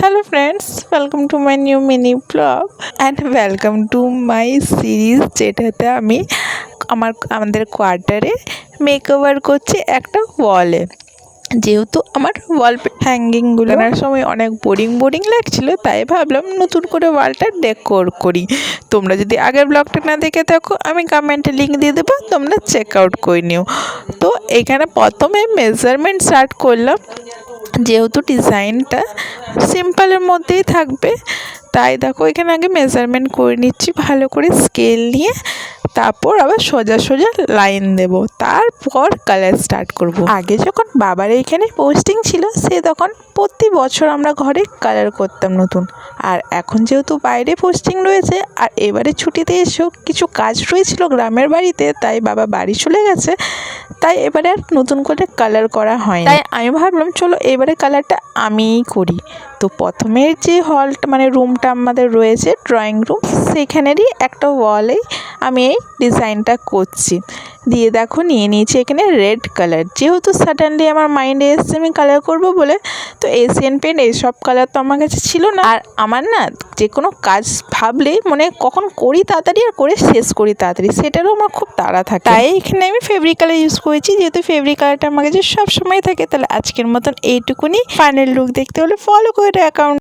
Hello friends, welcome to my new mini vlog and welcome to my series যেটাতে আমি আমাদের কোয়ার্টারে makeover করছি একটা ওয়ালে। যেহেতু আমার ওয়াল হ্যাঙ্গিংগুলো আনার সময় অনেক বোরিং লাগছিল, তাই ভাবলাম নতুন করে ওয়ালটা ডেকোর করি। তোমরা যদি আগের ব্লগটা না দেখে থাকো, আমি কমেন্টে লিঙ্ক দিয়ে দেবো, তোমরা চেক আউট করে নিও। তো এখানে প্রথমে মেজারমেন্ট স্টার্ট করলাম, যেহেতু ডিজাইনটা সিম্পলের মধ্যেই থাকবে, তাই দেখো এখানে আগে মেজারমেন্ট করে নিচ্ছি ভালো করে স্কেল নিয়ে। তারপর আবার সোজা লাইন দেব, তারপর কালার স্টার্ট করব। আগে যখন বাবার এইখানে পোস্টিং ছিল, সে তখন প্রতি বছর আমরা ঘরে কালার করতাম নতুন। আর এখন যেহেতু বাইরে পোস্টিং রয়েছে, আর এবারে ছুটিতে এসেও কিছু কাজ রয়েছিল গ্রামের বাড়িতে, তাই বাবা বাড়ি চলে গেছে, তাই এবারে আর নতুন করে কালার করা হয়নি। তাই আমি ভাবলাম চলো এবারে কালারটা আমিই করি। তো প্রথমের যে হলটা মানে রুমটা আমাদের রয়েছে ড্রয়িং রুম, সেখানেরই একটা ওয়ালেই আমি এই ডিজাইনটা করছি। দিয়ে দেখো নিয়ে নিয়েছি এখানে রেড কালার। যেহেতু সাডেনলি আমার মাইন্ডে এসছে আমি কালার করবো বলে, তো এশিয়ান পেন্ট এইসব কালার তো আমার কাছে ছিল না। আর আমার না যে কোনো কাজ ভাবলেই মানে কখন করি তাড়াতাড়ি আর করে শেষ করি তাড়াতাড়ি, সেটারও আমার খুব তাড়া থাকে। তাই এখানে আমি ফেব্রিক কালার ইউজ করেছি, যেহেতু ফেব্রিক কালারটা আমার কাছে সবসময় থাকে। তাহলে আজকের মতন এইটুকুনি। ফাইনাল লুক দেখতে হলে ফলো করে অ্যাকাউন্ট